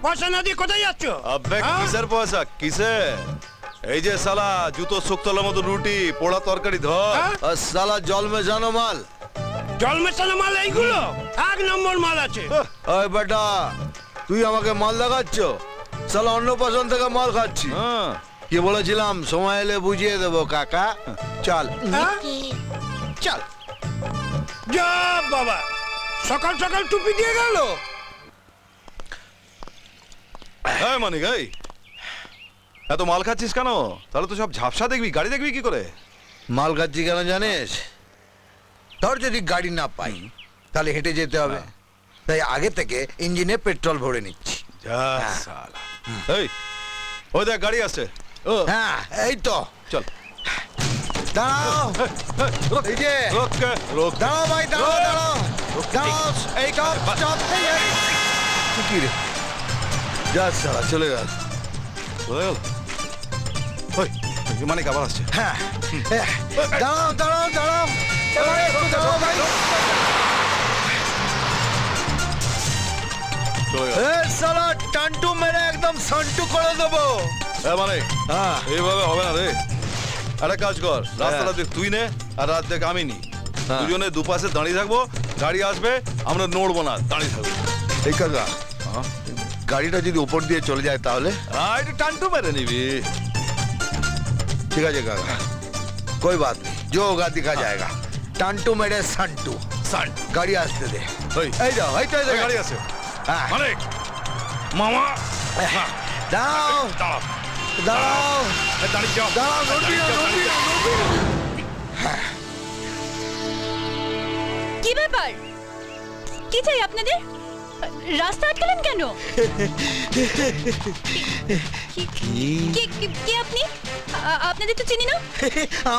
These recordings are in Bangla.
পয়সা না দিয়ে কোথায় যাচ্ছ? আবে হ্যাঁ? কিসের পয়সা কিসের? এই যে শালা জুতো শুকতলার মতো রুটি পোড়া তরকারি ধর হ্যাঁ? আর শালা জল মেশানো মাল। জল মেশানো মাল এইগুলো 1 নম্বর মাল আছে। ওই বেটা তুই আমাকে মাল দেখাচ্ছ? শালা অন্য পছন্দ থেকে মাল খাচ্ছি। হ্যাঁ কি বলেছিলাম সময় এলে বুঝিয়ে দেবো কাকা। চল হ্যাঁ? চল। যা বাবা, সকাল সকাল টুপি দিয়ে গেল। হ্যাঁ মানিক এই এত মাল খাচ্ছিস কেন? তাহলে তো সব ঝাপসা দেখবি, গাড়ি দেখবি কি করে? মাল খাচ্ছি কেন জানিস? ধর যদি গাড়ি না পাই তাহলে হেঁটে যেতে হবে, তাই আগে থেকে ইঞ্জিনে পেট্রোল ভরে নিচ্ছি। যা শালা। এই ওই দেখ গাড়ি আসছে। ও হ্যাঁ এই তো চল দাঁড়াও। রোক এই যে রোক রোক দাঁড়াও ভাই দাঁড়াও দাঁড়াও দাঁড়াও। এই স্টপ স্টপ। কি রে যা সারা চলে গেল। ওই মানিক আবার আসছে। হ্যাঁ দাঁড়াও দাঁড়াও দাঁড়াও। এবারে একটু দাঁড়াও ভাই। চলে গেল। এ সালা টান্টু মেরে একদম সন্টু করে দেবো। মানে হ্যাঁ এইভাবে হবে না রে। একটা কাজ কর, রাস্তাটা দেখ তুই নে আর রাত দেখ আমি নি। হ্যাঁ। দুজনে দুপাশে দাঁড়িয়ে থাকবো, গাড়ি আসবে আমরা নড়বো না, দাঁড়িয়ে থাকবো। এই কাকা গাড়িটা যদি উপর দিয়ে চলে যায় তাহলে? একটু টানটু মেরে নিবি। ঠিক আছে কাকা कोई बात नहीं जो होगा दिखा जाएगा। टांटू मेरे संटू সান गाड़ी আসতে দে। ওই এই যাও এই তো ওই গাড়ি আছে। হ্যাঁ মানিক মামা দাঁড়াও দাঁড়া দাঁড়াও দাঁড়িয়ে যাও দাঁড়াও নড়বি না, নড়বি না, নড়বি না। কি ব্যাপার? কি চাই আপনাদের? রাস্তা আটকালেন কেন? কে আপনি? আপনাদের তো চিনি না।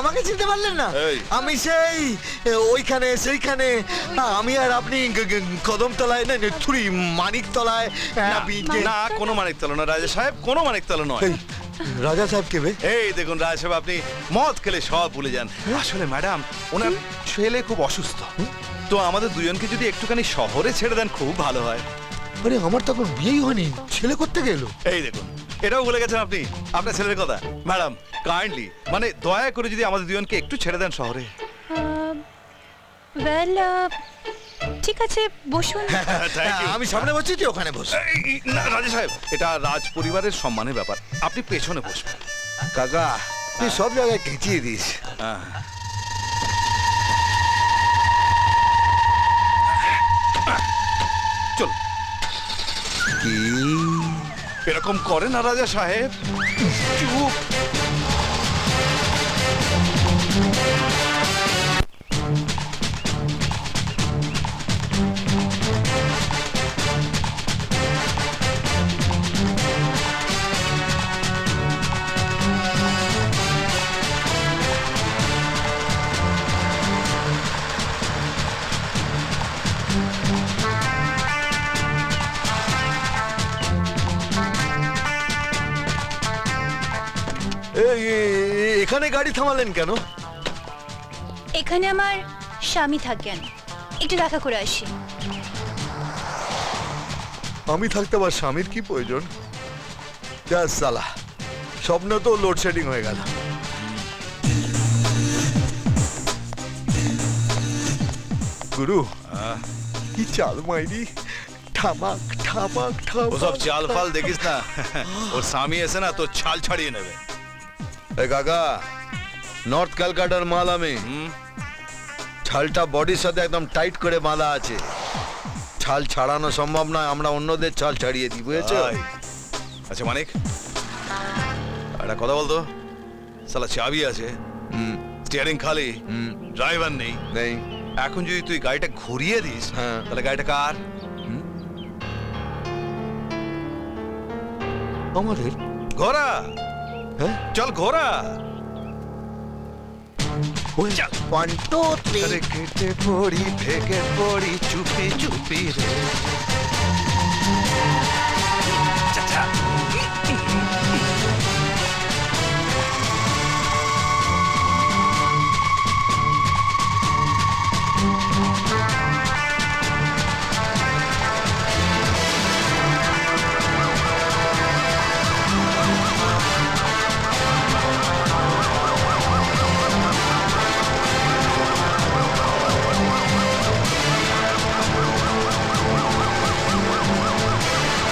আমাকে চিনতে পারলেন না? এই। আমি সেই ওইখানে সেইখানে আমি আর আপনি কদমতলায় না থুরি মানিকতলায় না বিজে না কোনো মানিক তলা না রাজা সাহেব, কোনো মানিক তলা নয়। এই, রাজা সাহেব কে বে? এই দেখুন রাজা সাহেব আপনি মদ খেলে সব ভুলে যান। আসলে ম্যাডাম ওনার ছেলে খুব অসুস্থ, তো আমাদের দুজনকে যদি একটুখানি শহরে ছেড়ে দেন খুব ভালো হয়। আরে আমার তো এখন বিয়েই হয়নি, ছেলে করতে গেল। এই দেখুন এটাও বলে গেছেন আপনি আপনার ছেলের কথা। ম্যাডাম কাইন্ডলি মানে দয়া করে যদি আমাদের দুজনকে একটু ছেড়ে দেন শহরে। ওয়েল ঠিক আছে বসুন। Thank you. আমি সামনে বসছি তুই ওখানে বস। না রাজা সাহেব এটা রাজ পরিবারের সম্মানের ব্যাপার, আপনি পেছনে বসবেন। কাকা তুই সব জায়গায় কেচিয়ে দিস। হ্যাঁ। চল কি এরকম করে না রাজা সাহেব, চুপ। এখানে গাড়ি থামালেন কেন? এখানে আমার স্বামী থাকেন, একটু দেখা করে আসি। আমি থাকতে আমার স্বামীর কি প্রয়োজন? যা সালা স্বপ্ন তো লোডশেডিং হয়ে গেল। গুরু কি চাল মাইরি, ঠামাক ঠামাক ঠামাক। ওসব চাল ফাল দেখিস না, ওর স্বামী এসে না তো ছাল ছাড়িয়ে নেবে। এই কাকা নর্থ ক্যালকাটার মাল আমি। ছালটা বডির সাথে একদম টাইট করে বাঁধা আছে, ছাল ছাড়ানো সম্ভব নয়, আমরা অন্যদের ছাল ছাড়িয়ে দিই বুঝেছো? আয়। আচ্ছা মানিক একটা কথা বলতো, সালা চাবি আছে, স্টিয়ারিং খালি, ড্রাইভার নেই, নেই এখন যদি তুই গাড়িটা ঘুরিয়ে দিস হ্যাঁ। তাহলে গাড়িটা কার? আমাদের। ঘোড়া। হ্যাঁ চল ঘোড়া। চল 1 2 3 আরে কেটে পড়ি ঢেকে পড়ি চুপি চুপি রে। চাচা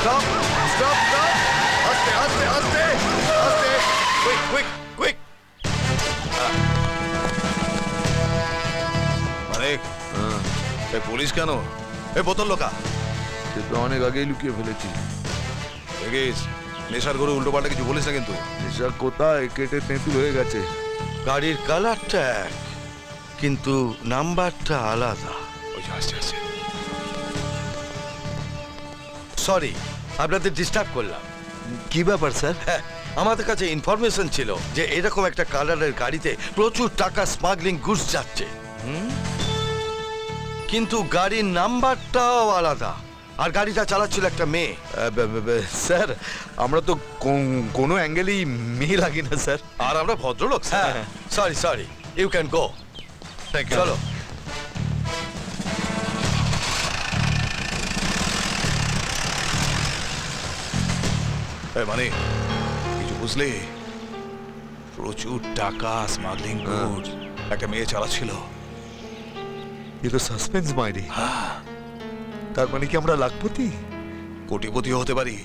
স্টপ স্টপ স্টপ আস্তে আস্তে আস্তে আস্তে কুইক কুইক কুইক মানিক এই পুলিশ কেন এই বোতল লোকা সে তো অনেক আগেই লুকিয়ে ফেলেছি। দেখিস নেশার করে উল্টো পাল্টা কিছু বলিস না কিন্তু। নেশা কোথায়, কেটে তেঁতুল হয়ে গেছে। গাড়ির কালারটা এক, কিন্তু নাম্বারটা আলাদা। ওই যে আসছে আসছে। সরি, আপনাদের ডিস্টার্ব করলাম। কি ব্যাপার স্যার? হ্যাঁ, আমাদের কাছে ইনফরমেশন ছিল যে এরকম একটা কালারের গাড়িতে প্রচুর টাকা স্মাগলিং গুডস যাচ্ছে। কিন্তু গাড়ির নাম্বারটাও আলাদা, আর গাড়িটা চালাচ্ছিল একটা মেয়ে। স্যার আমরা তো কোনো অ্যাঙ্গেলেই মেয়ে লাগি না স্যার। আর আমরা ভদ্রলোক হ্যাঁ, sorry sorry, you can go. Thank you. চলো। এই মানে কিছু বুঝলি? প্রচুর টাকা স্মাগলিং গুডস একটা মেয়ে চালাচ্ছিল। এ তো সাসপেন্স মাইরি। তার মানে কি আমরা লাখপতি? কোটিপতিও হতে পারি।